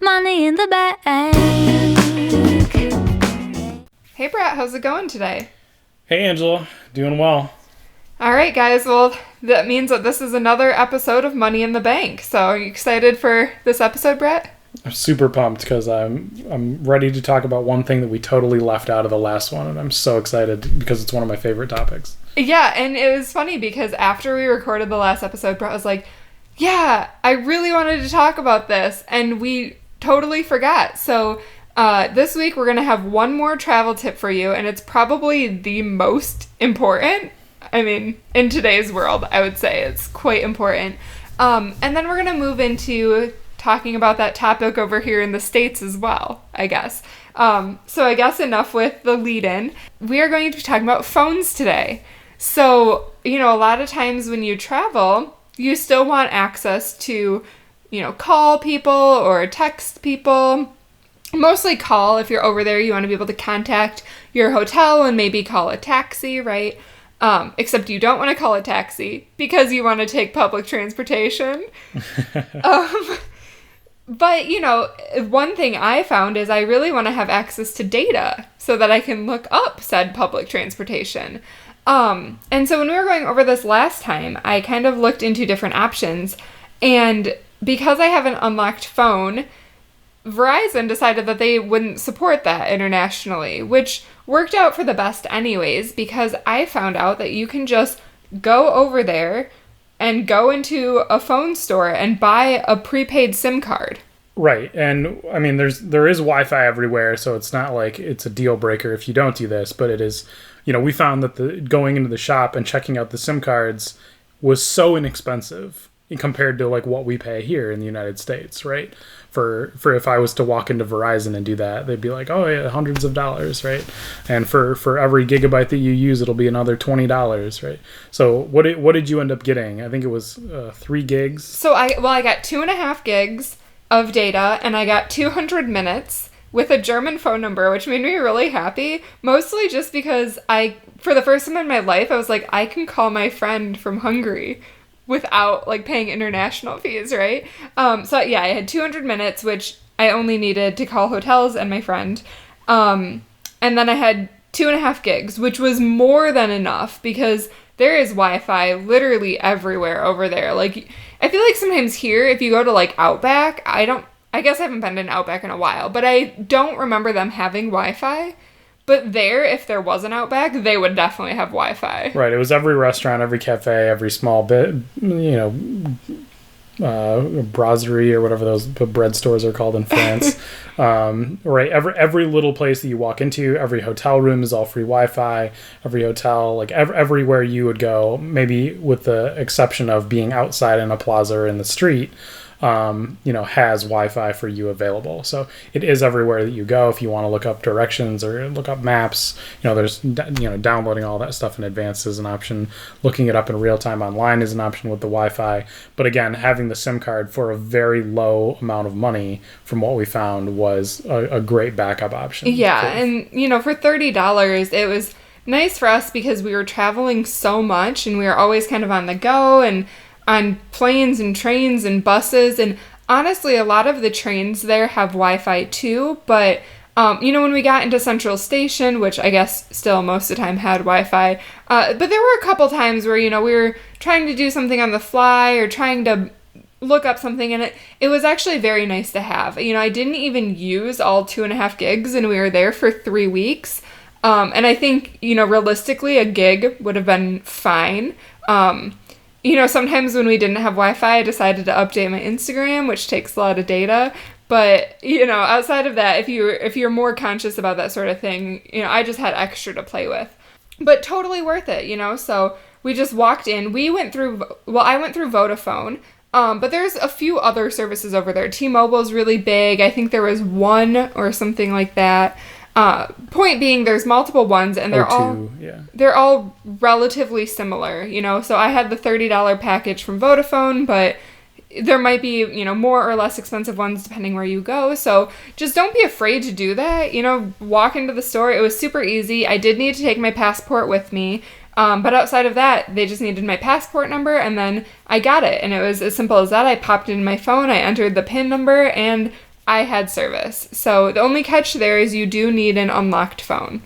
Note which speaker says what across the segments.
Speaker 1: Money in the bank.
Speaker 2: Hey Brett, how's it going today?
Speaker 3: Hey Angela, doing well.
Speaker 2: All right, guys. Well, that means that this is another episode of Money in the Bank. So, are you excited for this episode, Brett?
Speaker 3: I'm super pumped because I'm ready to talk about one thing that we totally left out of the last one, and I'm so excited because it's one of my favorite topics.
Speaker 2: Yeah, and it was funny because after we recorded the last episode, Brett was like, "Yeah, I really wanted to talk about this," and we totally forgot. So, this week we're gonna have one more travel tip for you, and it's probably the most important. I mean, in today's world, I would say it's quite important. And then we're going to move into talking about that topic over here in the States as well, I guess. So I guess enough with the lead-in. We are going to be talking about phones today. So, a lot of times when you travel, you still want access to, call people or text people. Mostly call. If you're over there, you want to be able to contact your hotel and maybe call a taxi, right? Except you don't want to call a taxi because you want to take public transportation. But, one thing I found is I really want to have access to data so that I can look up said public transportation. And so when we were going over this last time, I kind of looked into different options. And because I have an unlocked phone, Verizon decided that they wouldn't support that internationally, which worked out for the best anyways, because I found out that you can just go over there and go into a phone store and buy a prepaid SIM card.
Speaker 3: Right, and I mean, there is Wi-Fi everywhere, so it's not like it's a deal breaker if you don't do this, but it is, we found that going into the shop and checking out the SIM cards was so inexpensive compared to like what we pay here in the United States, right? For if I was to walk into Verizon and do that, they'd be like, oh yeah, hundreds of dollars, right? And for every gigabyte that you use, it'll be another $20, right? So what did you end up getting? I think it was 3 gigs.
Speaker 2: So I got 2.5 gigs of data, and I got 200 minutes with a German phone number, which made me really happy. Mostly just because for the first time in my life, I was like, I can call my friend from Hungary without paying international fees, right? So yeah, I had 200 minutes, which I only needed to call hotels and my friend. And then I had 2.5 gigs, which was more than enough because there is Wi-Fi literally everywhere over there. I feel like sometimes here, if you go to Outback, I guess I haven't been to an Outback in a while, but I don't remember them having Wi-Fi. But if there was an Outback, they would definitely have Wi-Fi.
Speaker 3: Right. It was every restaurant, every cafe, every small bit, brasserie or whatever those bread stores are called in France. Right. Every little place that you walk into, every hotel room is all free Wi-Fi. Every hotel, everywhere you would go, maybe with the exception of being outside in a plaza or in the street, has Wi-Fi for you available. So it is everywhere that you go. If you want to look up directions or look up maps, there's, downloading all that stuff in advance is an option. Looking it up in real time online is an option with the Wi-Fi. But again, having the SIM card for a very low amount of money from what we found was a great backup option.
Speaker 2: Yeah. And, for $30, it was nice for us because we were traveling so much and we were always kind of on the go and on planes and trains and buses, and honestly, a lot of the trains there have Wi-Fi too, but, when we got into Central Station, which I guess still most of the time had Wi-Fi, but there were a couple times where, we were trying to do something on the fly or trying to look up something, and it was actually very nice to have. I didn't even use all 2.5 gigs, and we were there for 3 weeks, and I think, realistically, a gig would have been fine. Sometimes when we didn't have Wi-Fi, I decided to update my Instagram, which takes a lot of data. But, outside of that, if you're more conscious about that sort of thing, I just had extra to play with. But totally worth it, So we just walked in. I went through Vodafone. But there's a few other services over there. T-Mobile's really big. I think there was one or something like that. Point being, there's multiple ones, and they're all relatively similar, So I had the $30 package from Vodafone, but there might be, more or less expensive ones depending where you go. So just don't be afraid to do that. Walk into the store. It was super easy. I did need to take my passport with me. But outside of that, they just needed my passport number, and then I got it. And it was as simple as that. I popped in my phone, I entered the PIN number, and I had service. So the only catch there is you do need an unlocked phone.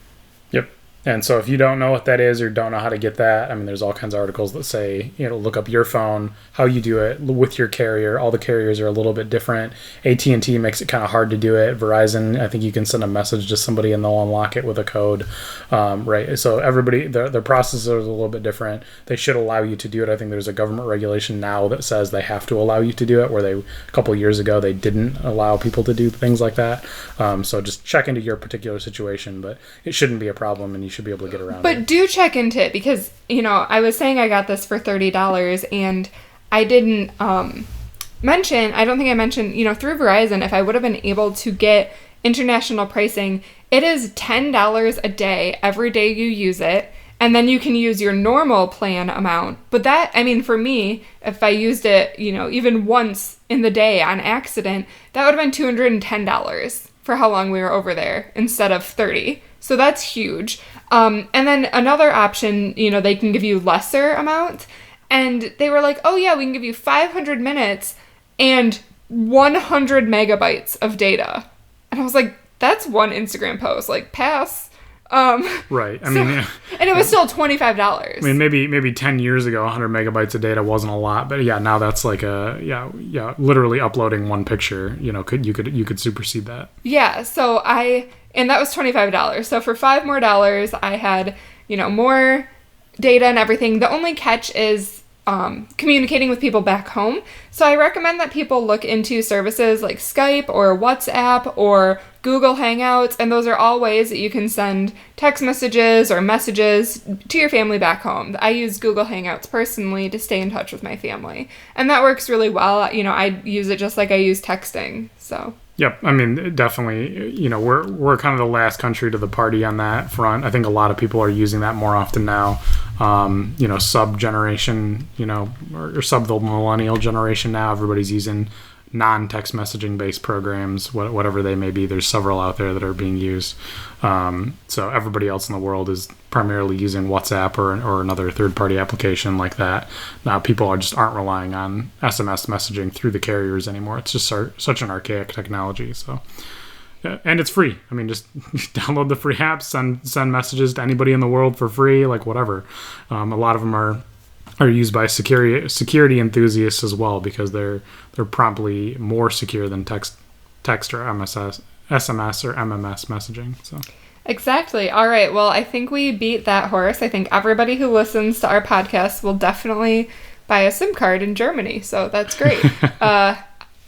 Speaker 3: Yep. And so if you don't know what that is or don't know how to get that, I mean, there's all kinds of articles that say, look up your phone, how you do it with your carrier. All the carriers are a little bit different. AT&T makes it kind of hard to do it. Verizon, I think you can send a message to somebody and they'll unlock it with a code, right? So everybody, their processes are a little bit different. They should allow you to do it. I think there's a government regulation now that says they have to allow you to do it, where a couple of years ago, they didn't allow people to do things like that. So just check into your particular situation, but it shouldn't be a problem, and you should be able to get around it.
Speaker 2: But do check into it, because, I was saying I got this for $30, and I didn't mention, I don't think I mentioned, through Verizon, if I would have been able to get international pricing, it is $10 a day every day you use it, and then you can use your normal plan amount. But that, for me, if I used it, even once in the day on accident, that would have been $210 for how long we were over there instead of $30. So that's huge. And then another option, they can give you lesser amount. And they were like, oh yeah, we can give you 500 minutes and 100 megabytes of data. And I was like, that's one Instagram post, like, pass.
Speaker 3: Right. And
Speaker 2: it was still $25.
Speaker 3: Maybe 10 years ago, 100 megabytes of data wasn't a lot, but yeah, now that's like literally uploading one picture, you could supersede that.
Speaker 2: Yeah. So and that was $25. So for $5 more, I had, more data and everything. The only catch is communicating with people back home. So I recommend that people look into services like Skype or WhatsApp or Google Hangouts, and those are all ways that you can send text messages or messages to your family back home. I use Google Hangouts personally to stay in touch with my family, and that works really well. I use it just like I use texting, so...
Speaker 3: Yep. Definitely, we're kind of the last country to the party on that front. I think a lot of people are using that more often now. Sub-generation, or sub the millennial generation now, everybody's using non-text messaging based programs, whatever they may be. There's several out there that are being used. So everybody else in the world is primarily using WhatsApp or another third-party application like that. Now people aren't relying on SMS messaging through the carriers anymore. It's just such an archaic technology. So, and it's free. Just download the free apps, send messages to anybody in the world for free, like whatever. A lot of them are used by security enthusiasts as well, because they're probably more secure than text or SMS or MMS messaging. So
Speaker 2: exactly. All right. Well, I think we beat that horse. I think everybody who listens to our podcast will definitely buy a SIM card in Germany. So that's great.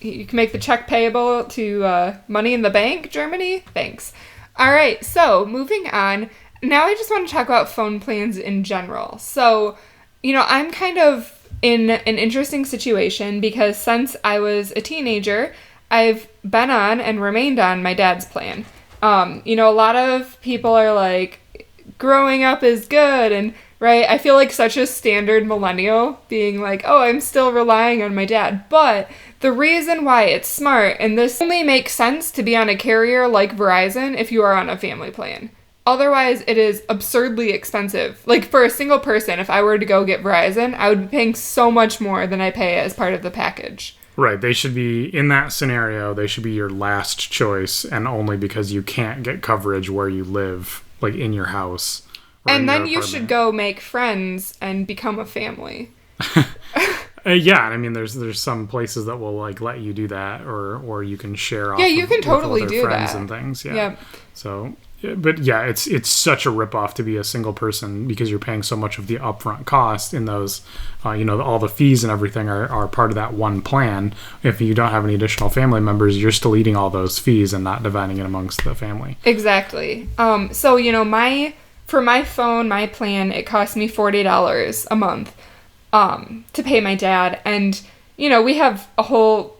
Speaker 2: You can make the check payable to Money in the Bank, Germany. Thanks. All right. So moving on. Now I just want to talk about phone plans in general. So, I'm kind of in an interesting situation because since I was a teenager, I've been on and remained on my dad's plan. A lot of people are like, growing up is good, and right, I feel like such a standard millennial being like, oh, I'm still relying on my dad. But the reason why it's smart, and this only makes sense to be on a carrier like Verizon if you are on a family plan. Otherwise, it is absurdly expensive. Like, for a single person, if I were to go get Verizon, I would be paying so much more than I pay as part of the package.
Speaker 3: Right. They should be, in that scenario, they should be your last choice, and only because you can't get coverage where you live, like in your house.
Speaker 2: And then you should go make friends and become a family.
Speaker 3: Yeah, there's some places that will like let you do that, or you can share.
Speaker 2: Yeah, you can totally do
Speaker 3: friends
Speaker 2: that.
Speaker 3: And things. Yeah.
Speaker 2: Yep.
Speaker 3: So, but yeah, it's such a ripoff to be a single person because you're paying so much of the upfront cost in those. All the fees and everything are part of that one plan. If you don't have any additional family members, you're still eating all those fees and not dividing it amongst the family.
Speaker 2: Exactly. So for my phone, my plan, it cost me $40 a month. To pay my dad, and we have a whole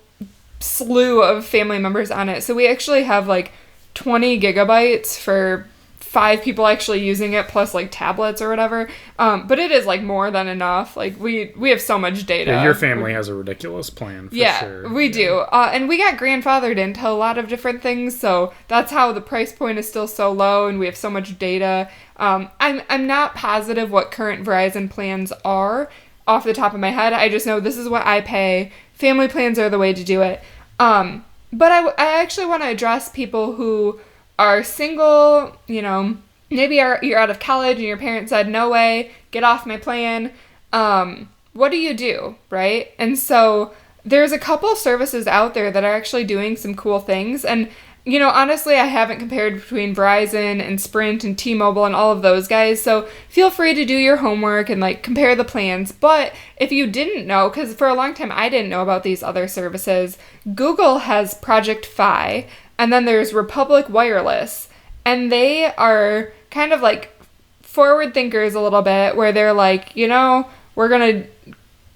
Speaker 2: slew of family members on it, so we actually have like 20 gigabytes for 5 people actually using it plus like tablets or whatever. But it is like more than enough. Like we have so much data.
Speaker 3: Yeah, your family has a ridiculous plan for sure.
Speaker 2: We do. And we got grandfathered into a lot of different things, so that's how the price point is still so low and we have so much data. I'm not positive what current Verizon plans are off the top of my head. I just know this is what I pay. Family plans are the way to do it. But I actually want to address people who are single, maybe you're out of college and your parents said, no way, get off my plan. What do you do, right? And so there's a couple services out there that are actually doing some cool things. And, honestly, I haven't compared between Verizon and Sprint and T-Mobile and all of those guys. So feel free to do your homework and compare the plans. But if you didn't know, because for a long time I didn't know about these other services, Google has Project Fi, and then there's Republic Wireless. And they are kind of forward thinkers a little bit, where they're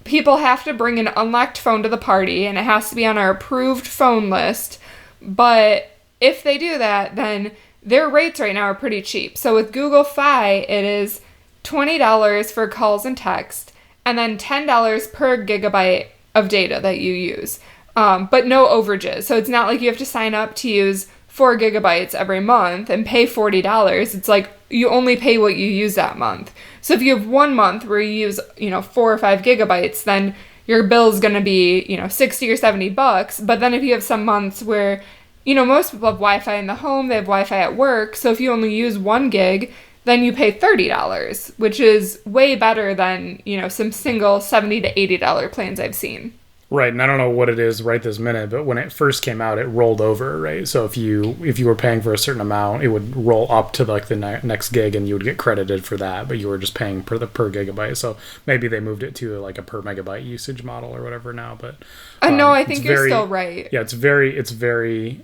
Speaker 2: people have to bring an unlocked phone to the party, and it has to be on our approved phone list. But if they do that, then their rates right now are pretty cheap. So with Google Fi, it is $20 for calls and text, and then $10 per gigabyte of data that you use. But no overages. So it's not like you have to sign up to use 4 gigabytes every month and pay $40. It's like you only pay what you use that month. So if you have 1 month where you use, 4 or 5 gigabytes, then your bill is going to be, $60 or $70. But then if you have some months where, most people have Wi-Fi in the home, they have Wi-Fi at work. So if you only use 1 gig, then you pay $30, which is way better than, some single $70 to $80 plans I've seen.
Speaker 3: Right, and I don't know what it is right this minute, but when it first came out, it rolled over, right? So if you were paying for a certain amount, it would roll up to the next gig, and you would get credited for that, but you were just paying per gigabyte. So maybe they moved it to a per megabyte usage model or whatever now. But
Speaker 2: no, I think you're still right.
Speaker 3: Yeah, it's very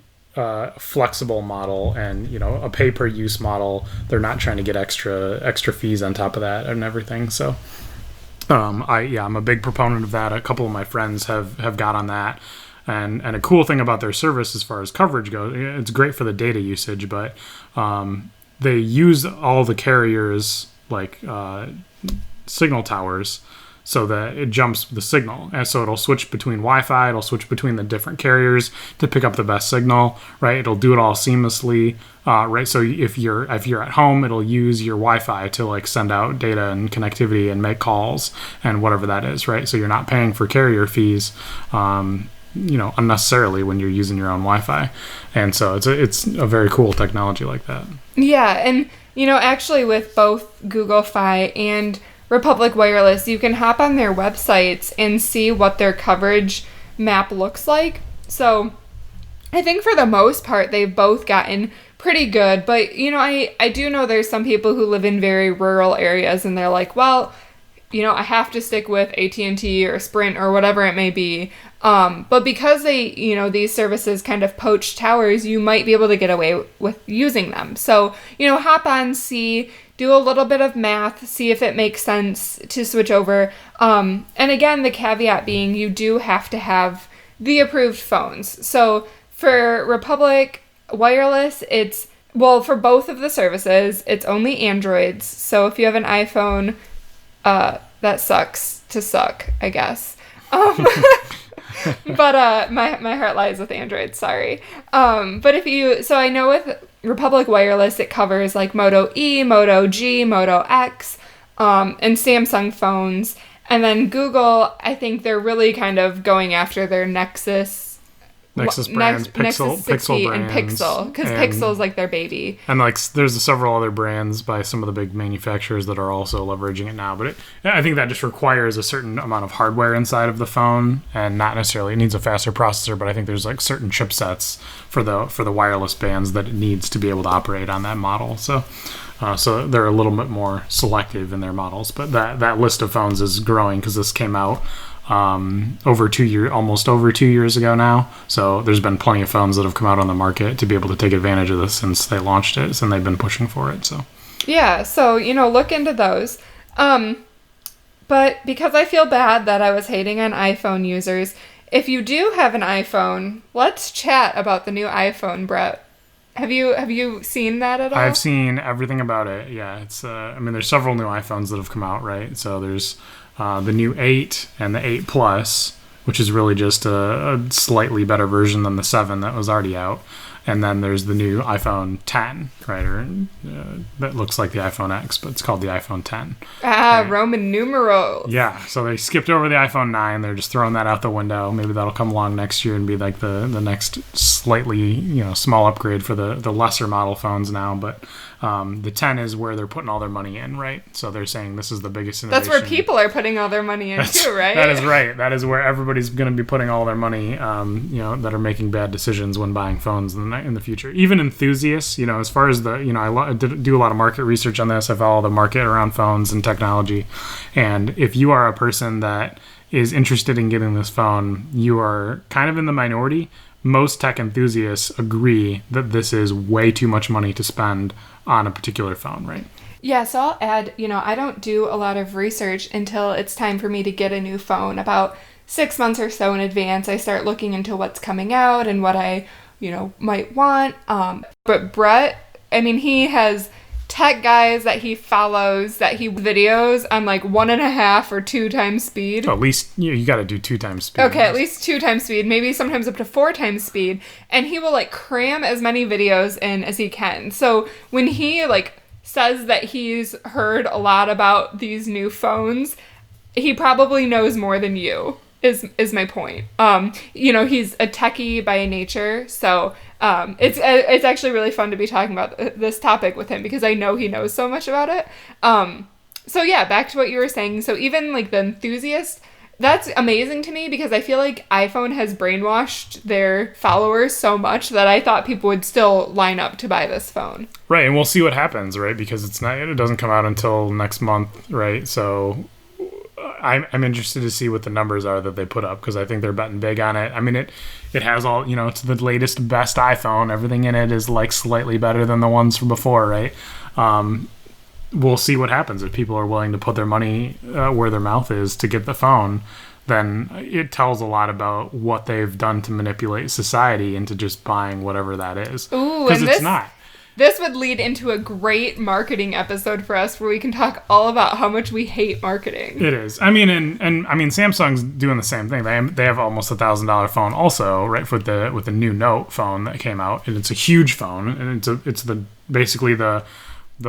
Speaker 3: flexible model, and a pay per use model. They're not trying to get extra fees on top of that and everything. So. I'm a big proponent of that. A couple of my friends have got on that, and a cool thing about their service as far as coverage goes, it's great for the data usage, but they use all the carriers signal towers so that it jumps the signal, and so it'll switch between Wi-Fi, it'll switch between the different carriers to pick up the best signal, right? It'll do it all seamlessly, right? So if you're at home, it'll use your Wi-Fi to send out data and connectivity and make calls and whatever that is, right? So you're not paying for carrier fees, unnecessarily when you're using your own Wi-Fi, and so it's a very cool technology like that.
Speaker 2: Yeah, and actually with both Google Fi and Republic Wireless, you can hop on their websites and see what their coverage map looks like. So I think for the most part, they've both gotten pretty good. But, I do know there's some people who live in very rural areas, and they're like, well, I have to stick with AT&T or Sprint or whatever it may be. But because they, these services kind of poach towers, you might be able to get away with using them. So, hop on, do a little bit of math, see if it makes sense to switch over. And again, the caveat being you do have to have the approved phones. So for Republic Wireless, for both of the services, it's only Androids. So if you have an iPhone, that sucks to suck, I guess. But my heart lies with Android, sorry. But I know with Republic Wireless, it covers Moto E, Moto G, Moto X, and Samsung phones. And then Google, I think they're really kind of going after their Nexus brands, Nexus 60
Speaker 3: Pixel brands,
Speaker 2: and Pixel, because Pixel's their baby.
Speaker 3: And there's several other brands by some of the big manufacturers that are also leveraging it now. But I think that just requires a certain amount of hardware inside of the phone, and not necessarily it needs a faster processor. But I think there's certain chipsets for the wireless bands that it needs to be able to operate on that model. So they're a little bit more selective in their models. But that list of phones is growing because this came out almost over 2 years ago now. So there's been plenty of phones that have come out on the market to be able to take advantage of this since they launched it, and they've been pushing for it. So
Speaker 2: yeah, so look into those. But because I feel bad that I was hating on iPhone users, if you do have an iPhone, let's chat about the new iPhone, Brett. Have you seen that at all?
Speaker 3: I've seen everything about it. Yeah, it's. I mean, there's several new iPhones that have come out, right? So there's the new 8 and the 8 Plus, which is really just a slightly better version than the 7 that was already out. And then there's the new iPhone 10, right? Or that looks like the iPhone X, but it's called the iPhone 10.
Speaker 2: Right? Roman numerals.
Speaker 3: Yeah, so they skipped over the iPhone 9. They're just throwing that out the window. Maybe that'll come along next year and be like the next slightly small upgrade for the lesser model phones now. But the 10 is where they're putting all their money in, right? So they're saying this is the biggest innovation.
Speaker 2: That's where people are putting all their money in too, right?
Speaker 3: That is right. That is where everybody's going to be putting all their money, that are making bad decisions when buying phones in the future. Even enthusiasts, as far as I do a lot of market research on this. I follow the market around phones and technology. And if you are a person that is interested in getting this phone, you are kind of in the minority. Most tech enthusiasts agree that this is way too much money to spend on a particular phone, right?
Speaker 2: Yeah, so I'll add, I don't do a lot of research until it's time for me to get a new phone. About 6 months or so in advance, I start looking into what's coming out and what I might want. But Brett, he has tech guys that he follows that he videos on like 1.5 or 2 times speed.
Speaker 3: So at least you got to do 2 times speed.
Speaker 2: Okay, at least 2 times speed, maybe sometimes up to 4 times speed. And he will like cram as many videos in as he can. So when he says that he's heard a lot about these new phones, he probably knows more than you. Is my point. He's a techie by nature, so it's actually really fun to be talking about this topic with him because I know he knows so much about it. So yeah, back to what you were saying. So even the enthusiast, that's amazing to me because I feel like iPhone has brainwashed their followers so much that I thought people would still line up to buy this phone.
Speaker 3: Right, and we'll see what happens, right? Because it doesn't come out until next month, right? So I'm interested to see what the numbers are that they put up because I think they're betting big on it. I mean, it has all, it's the latest, best iPhone. Everything in it is slightly better than the ones from before, right? We'll see what happens. If people are willing to put their money where their mouth is to get the phone, then it tells a lot about what they've done to manipulate society into just buying whatever that is.
Speaker 2: Ooh,
Speaker 3: because it's not.
Speaker 2: This would lead into a great marketing episode for us where we can talk all about how much we hate marketing.
Speaker 3: It is. I mean, and Samsung's doing the same thing. They have almost $1,000 phone also, right, with the new Note phone that came out, and it's a huge phone, and it's basically the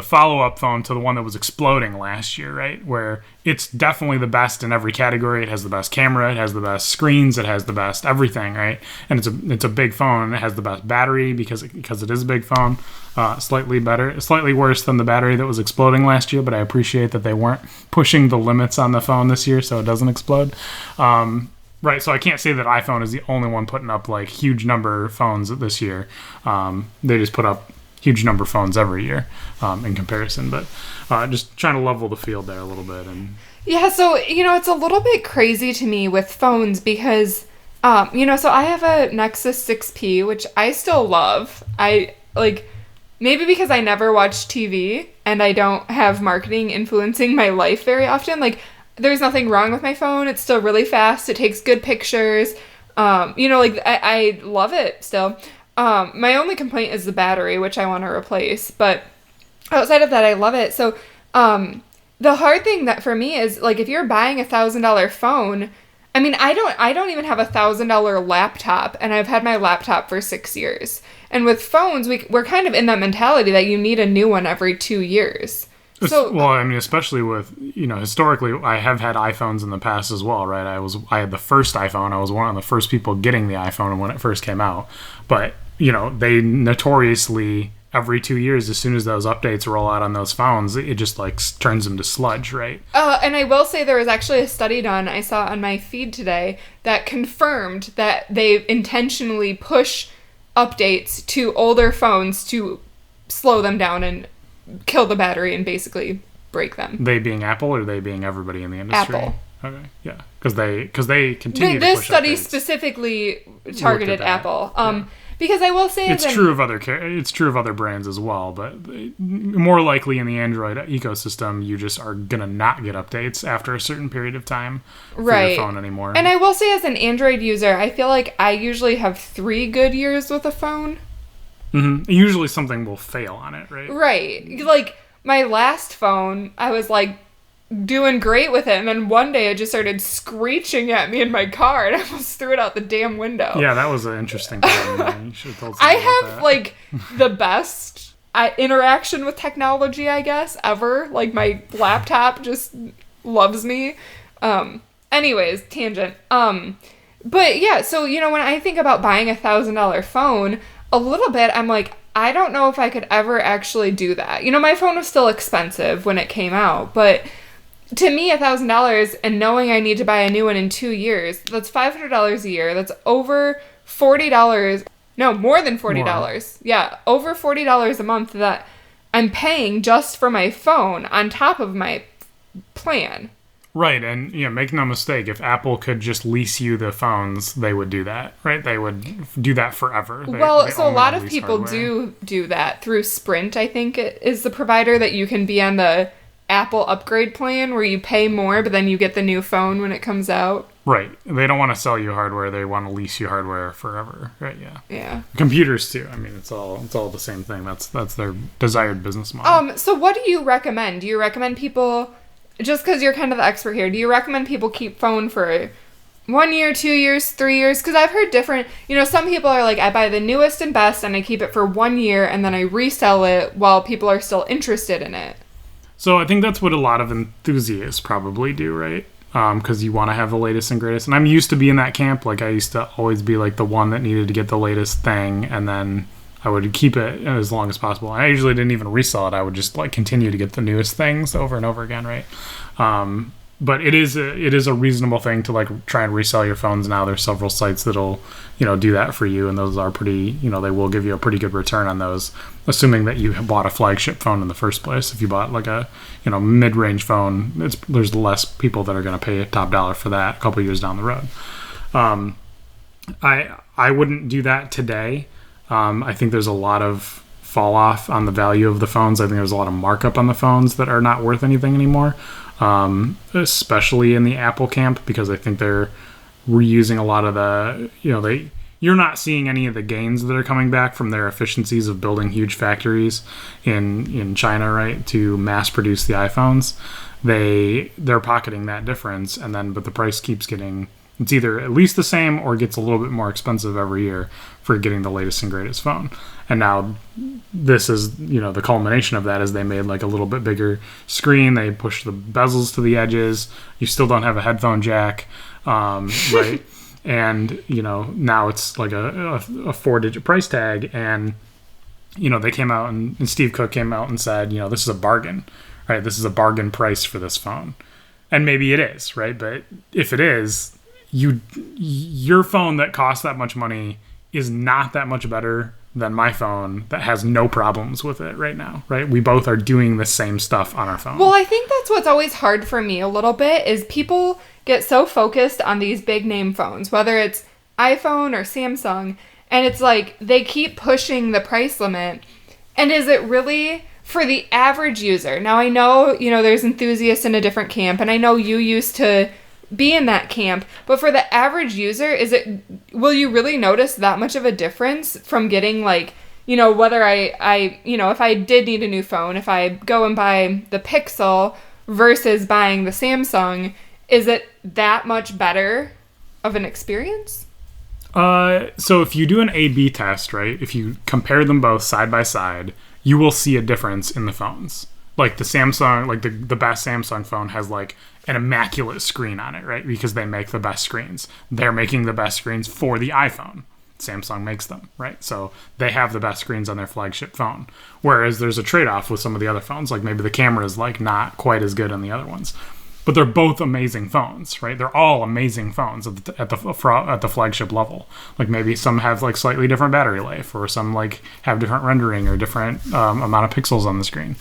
Speaker 3: follow-up phone to the one that was exploding last year, right? Where it's definitely the best in every category. It has the best camera, it has the best screens, it has the best everything, right? And it's a big phone. It has the best battery because it is a big phone. Slightly worse than the battery that was exploding last year, but I appreciate that they weren't pushing the limits on the phone this year so it doesn't explode. Right, so I can't say that iPhone is the only one putting up huge number of phones this year. They just put up huge number of phones every year in comparison, but just trying to level the field there a little bit. And
Speaker 2: yeah, so it's a little bit crazy to me with phones because so I have a Nexus 6P, which I still love. Maybe because I never watch TV and I don't have marketing influencing my life very often. There's nothing wrong with my phone. It's still really fast. It takes good pictures. I love it still. My only complaint is the battery, which I want to replace, but outside of that, I love it. So, the hard thing that for me is if you're buying $1,000 phone, I don't even have $1,000 laptop, and I've had my laptop for 6 years. And with phones, we're kind of in that mentality that you need a new one every 2 years. So,
Speaker 3: especially with, historically, I have had iPhones in the past as well, right? I had the first iPhone. I was one of the first people getting the iPhone when it first came out. But, they notoriously, every 2 years, as soon as those updates roll out on those phones, it just turns them to sludge, right?
Speaker 2: And I will say there was actually a study done, I saw on my feed today, that confirmed that they intentionally push updates to older phones to slow them down and kill the battery and basically break them.
Speaker 3: They being Apple or they being everybody in the industry?
Speaker 2: Apple.
Speaker 3: Okay, yeah, because they continue to push
Speaker 2: This study
Speaker 3: updates.
Speaker 2: Specifically targeted Apple. Because I will say
Speaker 3: it's true of other brands as well, but more likely in the Android ecosystem, you just are gonna not get updates after a certain period of time for your phone anymore.
Speaker 2: And I will say, as an Android user, I feel like I usually have 3 good years with a phone.
Speaker 3: Usually something will fail on it, right?
Speaker 2: Right. Like, my last phone, I was, like, doing great with it, and then one day it just started screeching at me in my car, and I almost threw it out the damn window.
Speaker 3: Yeah, that was an interesting thing. You should have told
Speaker 2: I
Speaker 3: somebody about
Speaker 2: have,
Speaker 3: that.
Speaker 2: like, the best interaction with technology, I guess, ever. Like, my laptop just loves me. Anyways, tangent. But yeah, so, you know, when I think about buying $1,000 phone, a little bit, I'm like, I don't know if I could ever actually do that. You know, my phone was still expensive when it came out, but to me, $1,000 and knowing I need to buy a new one in 2 years, that's $500 a year. That's over $40. No, more than $40.
Speaker 3: More.
Speaker 2: Yeah, over $40 a month that I'm paying just for my phone on top of my plan.
Speaker 3: Right, and make no mistake, if Apple could just lease you the phones, they would do that, right? They would do that forever. They
Speaker 2: So a
Speaker 3: only
Speaker 2: lot of
Speaker 3: lease
Speaker 2: people
Speaker 3: hardware.
Speaker 2: do that through Sprint, I think it is the provider that you can be on the Apple upgrade plan where you pay more, but then you get the new phone when it comes out.
Speaker 3: Right. They don't want to sell you hardware, they want to lease you hardware forever. Right, yeah.
Speaker 2: Yeah.
Speaker 3: Computers too. I mean, it's all the same thing. That's their desired business model.
Speaker 2: So what do you recommend? Do you recommend people, just because you're kind of the expert here, do you recommend people keep phone for 1 year, 2 years, 3 years? Because I've heard different, some people are like, I buy the newest and best and I keep it for 1 year and then I resell it while people are still interested in it.
Speaker 3: So I think that's what a lot of enthusiasts probably do, right? Because you want to have the latest and greatest. And I'm used to be in that camp. Like, I used to always be like the one that needed to get the latest thing, and then I would keep it as long as possible. I usually didn't even resell it. I would just like continue to get the newest things over and over again, right? But it is a reasonable thing to like try and resell your phones now. There's several sites that'll do that for you, and those are pretty, they will give you a pretty good return on those, assuming that you bought a flagship phone in the first place. If you bought like a mid-range phone, there's less people that are going to pay top dollar for that a couple years down the road. I wouldn't do that today. I think there's a lot of fall off on the value of the phones. I think there's a lot of markup on the phones that are not worth anything anymore, especially in the Apple camp, because I think they're reusing a lot of the, you're not seeing any of the gains that are coming back from their efficiencies of building huge factories in China, right, to mass produce the iPhones. They're pocketing that difference, but the price keeps getting, it's either at least the same or gets a little bit more expensive every year for getting the latest and greatest phone. And now this is, the culmination of that is they made like a little bit bigger screen. They pushed the bezels to the edges. You still don't have a headphone jack, right? And, now it's like a 4-digit price tag. And, they came out and Steve Cook came out and said, this is a bargain, right? This is a bargain price for this phone. And maybe it is, right? But if it is, your phone that costs that much money is not that much better than my phone that has no problems with it right now, right? We both are doing the same stuff on our phone.
Speaker 2: Well, I think that's what's always hard for me a little bit is people get so focused on these big name phones, whether it's iPhone or Samsung, and it's like they keep pushing the price limit. And is it really for the average user? Now, I know, there's enthusiasts in a different camp, and I know you used to be in that camp, but for the average user, will you really notice that much of a difference from getting like, whether I if I did need a new phone, if I go and buy the Pixel versus buying the Samsung, is it that much better of an experience?
Speaker 3: So if you do an A/B test, right, if you compare them both side by side, you will see a difference in the phones. Like the Samsung, like the best Samsung phone has like an immaculate screen on it, right? Because they make the best screens. They're making the best screens for the iPhone. Samsung makes them, right? So they have the best screens on their flagship phone. Whereas there's a trade-off with some of the other phones. Like maybe the camera is like not quite as good on the other ones. But they're both amazing phones, right? They're all amazing phones at the flagship level. Like maybe some have like slightly different battery life, or some like have different rendering or different amount of pixels on the screen.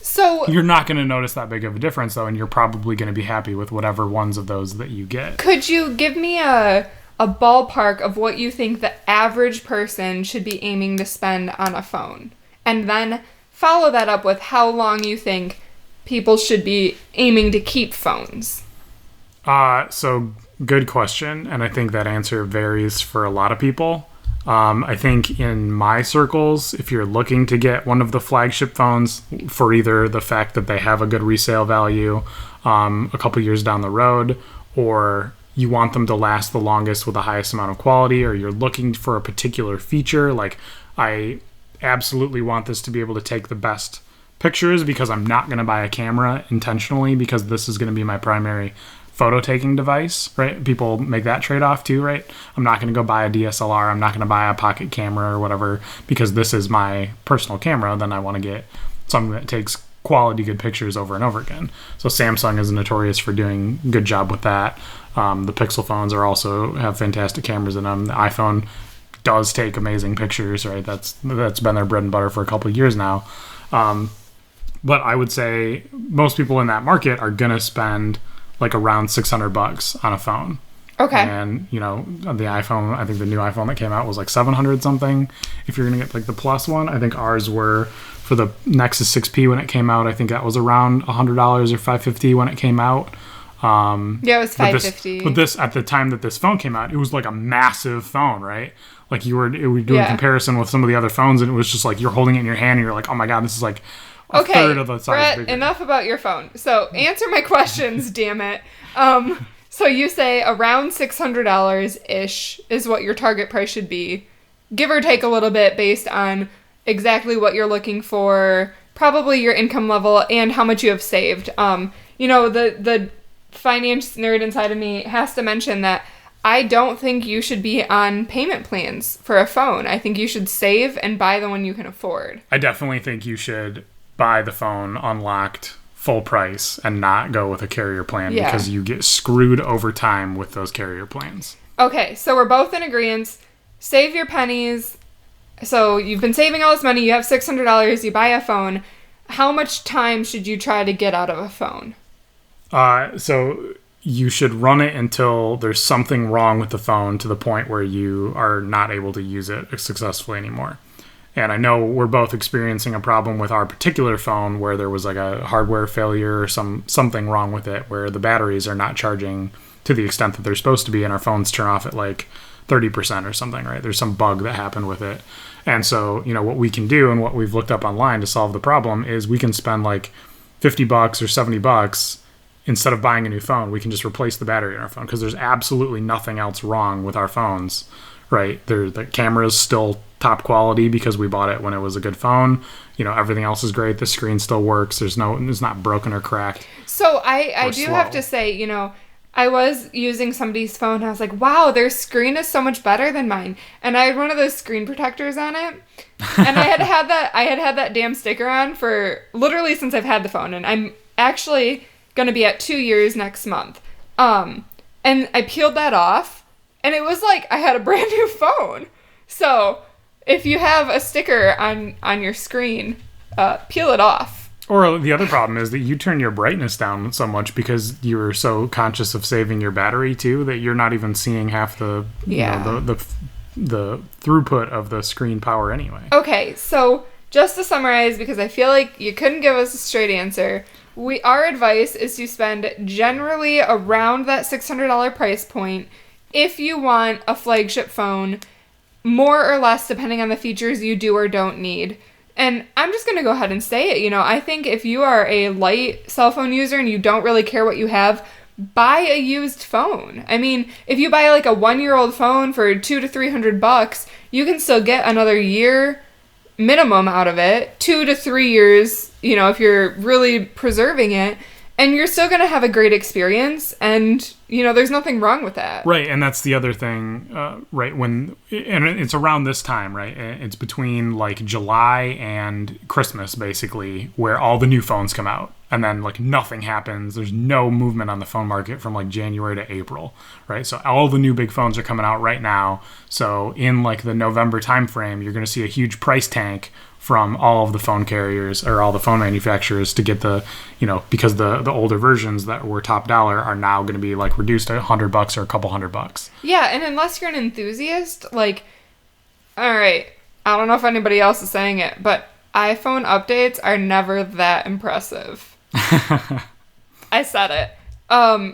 Speaker 2: So
Speaker 3: you're not going to notice that big of a difference, though, and you're probably going to be happy with whatever ones of those that you get.
Speaker 2: Could you give me a ballpark of what you think the average person should be aiming to spend on a phone? And then follow that up with how long you think people should be aiming to keep phones.
Speaker 3: So good question, and I think that answer varies for a lot of people. I think in my circles, if you're looking to get one of the flagship phones for either the fact that they have a good resale value a couple years down the road, or you want them to last the longest with the highest amount of quality, or you're looking for a particular feature, like I absolutely want this to be able to take the best pictures because I'm not going to buy a camera intentionally because this is going to be my primary photo taking device, right? People make that trade-off too, right? I'm not going to go buy a DSLR. I'm not going to buy a pocket camera or whatever because this is my personal camera. Then I want to get something that takes quality good pictures over and over again. So Samsung is notorious for doing a good job with that. The Pixel phones are also have fantastic cameras in them. The iPhone does take amazing pictures, right? That's been their bread and butter for a couple of years now. But I would say most people in that market are going to spend like around $600 on a phone.
Speaker 2: Okay.
Speaker 3: And, the iPhone, I think the new iPhone that came out was like 700 something. If you're going to get like the plus one, I think ours were for the Nexus 6P when it came out. I think that was around $100 or $550 when it came out.
Speaker 2: Yeah, it was $550.
Speaker 3: But this, at the time that this phone came out, it was like a massive phone, right? Like we were doing comparison with some of the other phones, and it was just like you're holding it in your hand and you're like, oh my God, this is like a third of the size.
Speaker 2: Brett,
Speaker 3: bigger.
Speaker 2: Enough about your phone. So answer my questions, damn it. So you say around $600-ish is what your target price should be, give or take a little bit based on exactly what you're looking for, probably your income level, and how much you have saved. The finance nerd inside of me has to mention that I don't think you should be on payment plans for a phone. I think you should save and buy the one you can afford.
Speaker 3: I definitely think you should buy the phone unlocked full price and not go with a carrier plan because you get screwed over time with those carrier plans.
Speaker 2: Okay, so we're both in agreement. Save your pennies. So you've been saving all this money. You have $600. You buy a phone. How much time should you try to get out of a phone?
Speaker 3: So you should run it until there's something wrong with the phone to the point where you are not able to use it successfully anymore. And I know we're both experiencing a problem with our particular phone where there was like a hardware failure or something wrong with it where the batteries are not charging to the extent that they're supposed to be, and our phones turn off at like 30% or something, right? There's some bug that happened with it. And so, what we can do and what we've looked up online to solve the problem is we can spend like $50 or $70 instead of buying a new phone. We can just replace the battery in our phone because there's absolutely nothing else wrong with our phones, right? The camera's still top quality because we bought it when it was a good phone. Everything else is great. The screen still works. It's not broken or cracked.
Speaker 2: So I do have to say, I was using somebody's phone and I was like, wow, their screen is so much better than mine. And I had one of those screen protectors on it. And I had had that damn sticker on for literally since I've had the phone. And I'm actually going to be at 2 years next month. And I peeled that off and it was like I had a brand new phone. So if you have a sticker on your screen, peel it off.
Speaker 3: Or the other problem is that you turn your brightness down so much because you're so conscious of saving your battery too that you're not even seeing half the the throughput of the screen power anyway.
Speaker 2: Okay, so just to summarize, because I feel like you couldn't give us a straight answer, our advice is to spend generally around that $600 price point if you want a flagship phone, more or less depending on the features you do or don't need. And I'm just going to go ahead and say it. I think if you are a light cell phone user and you don't really care what you have, buy a used phone. I mean, if you buy like a 1-year-old phone for $200 to $300, you can still get another year minimum out of it, 2 to 3 years, if you're really preserving it. And you're still going to have a great experience, and, there's nothing wrong with that.
Speaker 3: Right, and that's the other thing, right, and it's around this time, right? It's between, like, July and Christmas, basically, where all the new phones come out. And then, like, nothing happens. There's no movement on the phone market from, like, January to April, right? So all the new big phones are coming out right now. So in, like, the November timeframe, you're going to see a huge price tank from all of the phone carriers or all the phone manufacturers to get the, because the older versions that were top dollar are now going to be like reduced to $100 or a couple $100.
Speaker 2: Yeah, and unless you're an enthusiast, like, all right, I don't know if anybody else is saying it, but iPhone updates are never that impressive. I said it.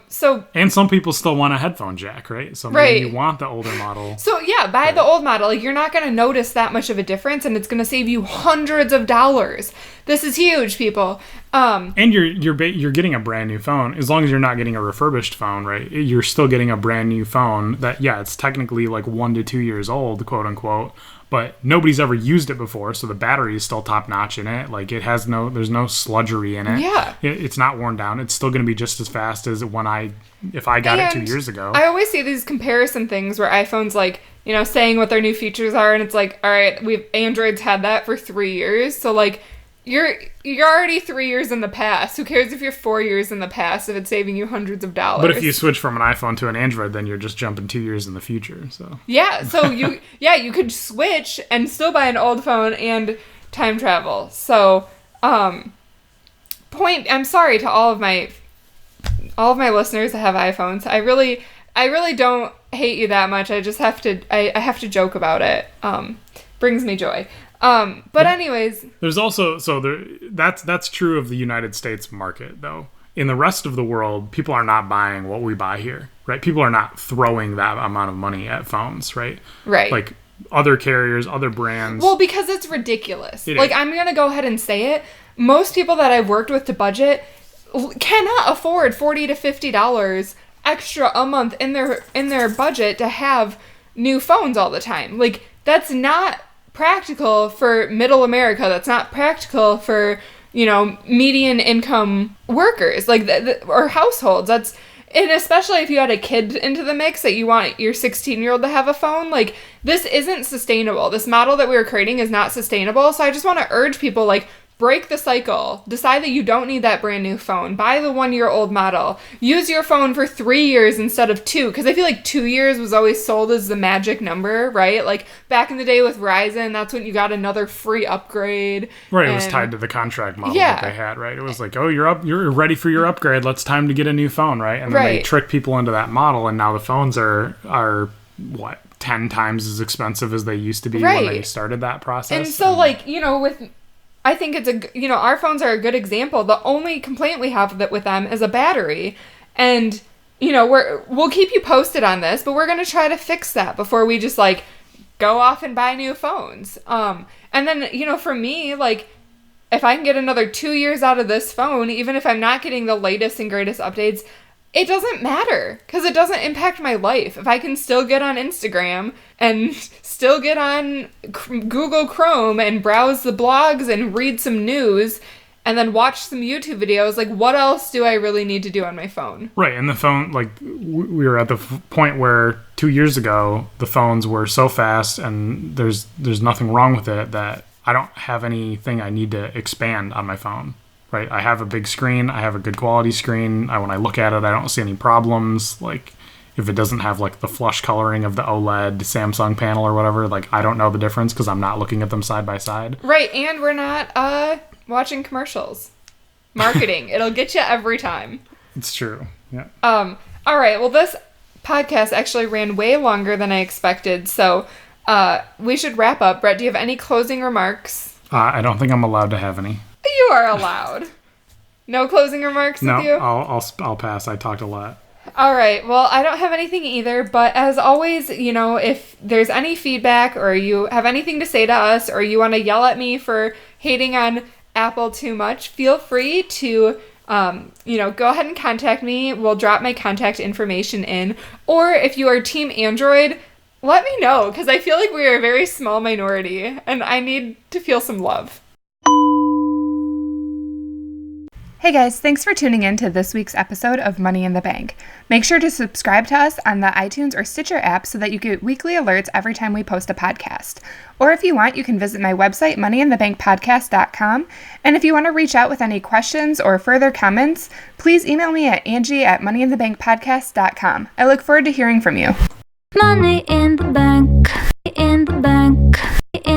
Speaker 2: So
Speaker 3: And some people still want a headphone jack, right? So maybe you want the older model.
Speaker 2: So yeah, buy the old model. Like, you're not going to notice that much of a difference, and it's going to save you hundreds of dollars. This is huge, people.
Speaker 3: And you're getting a brand new phone. As long as you're not getting a refurbished phone, right? You're still getting a brand new phone that, yeah, it's technically like 1 to 2 years old, quote unquote, but nobody's ever used it before, so the battery is still top notch in it. Like, there's no sludgery in it.
Speaker 2: Yeah.
Speaker 3: It's not worn down. It's still going to be just as fast as if I got it 2 years ago.
Speaker 2: I always see these comparison things where iPhone's like, saying what their new features are, and it's like, all right, Android's had that for 3 years, so like, you're already 3 years in the past. Who cares if you're 4 years in the past if it's saving you hundreds of dollars?
Speaker 3: But if you switch from an iPhone to an Android, then you're just jumping 2 years in the future. So
Speaker 2: yeah, so you could switch and still buy an old phone and time travel. So I'm sorry to all of my listeners that have iPhones. I really don't hate you that much. I just have to joke about it. Brings me joy. But anyways,
Speaker 3: there's also that's true of the United States market, though. In the rest of the world, people are not buying what we buy here, right? People are not throwing that amount of money at phones, right?
Speaker 2: Right.
Speaker 3: Like other carriers, other brands.
Speaker 2: Well, because it's ridiculous. I'm gonna go ahead and say it. Most people that I've worked with to budget cannot afford $40 to $50 extra a month in their budget to have new phones all the time. Like, that's not practical for middle America. That's not practical for, median income workers, like or households. And especially if you had a kid into the mix that you want your 16-year-old to have a phone, like, this isn't sustainable. This model that we were creating is not sustainable. So I just want to urge people, like, break the cycle. Decide that you don't need that brand new phone. Buy the 1-year-old model. Use your phone for 3 years instead of 2, because I feel like 2 years was always sold as the magic number, right? Like, back in the day with Verizon, that's when you got another free upgrade.
Speaker 3: Right, it was tied to the contract model that they had, right? It was like, oh, you're ready for your upgrade. Let's time to get a new phone, right? And then they trick people into that model, and now the phones are what, 10 times as expensive as they used to be when they started that process.
Speaker 2: And so, I think it's our phones are a good example. The only complaint we have with them is a battery. And, we'll keep you posted on this, but we're going to try to fix that before we just, go off and buy new phones. And then, for me, if I can get another 2 years out of this phone, even if I'm not getting the latest and greatest updates, it doesn't matter, because it doesn't impact my life. If I can still get on Instagram and still get on Google Chrome and browse the blogs and read some news and then watch some YouTube videos, what else do I really need to do on my phone? Right,
Speaker 3: and the phone, we were at the point where 2 years ago, the phones were so fast and there's nothing wrong with it that I don't have anything I need to expand on my phone. Right, I have a big screen. I have a good quality screen. When I look at it, I don't see any problems. If it doesn't have the flush coloring of the OLED Samsung panel or whatever, I don't know the difference because I'm not looking at them side by side.
Speaker 2: Right, and we're not watching commercials. Marketing, it'll get you every time.
Speaker 3: It's true. Yeah.
Speaker 2: All right. Well, this podcast actually ran way longer than I expected, so we should wrap up. Brett, do you have any closing remarks?
Speaker 3: I don't think I'm allowed to have any.
Speaker 2: You are allowed. No closing remarks with you?
Speaker 3: No, I'll pass. I talked a lot.
Speaker 2: All right. Well, I don't have anything either, but as always, if there's any feedback or you have anything to say to us or you want to yell at me for hating on Apple too much, feel free to, go ahead and contact me. We'll drop my contact information in. Or if you are Team Android, let me know, because I feel like we are a very small minority and I need to feel some love. Hey guys, thanks for tuning in to this week's episode of Money in the Bank. Make sure to subscribe to us on the iTunes or Stitcher app so that you get weekly alerts every time we post a podcast. Or if you want, you can visit my website, moneyinthebankpodcast.com. And if you want to reach out with any questions or further comments, please email me at Angie@moneyinthebankpodcast.com. I look forward to hearing from you.
Speaker 1: Money in the bank.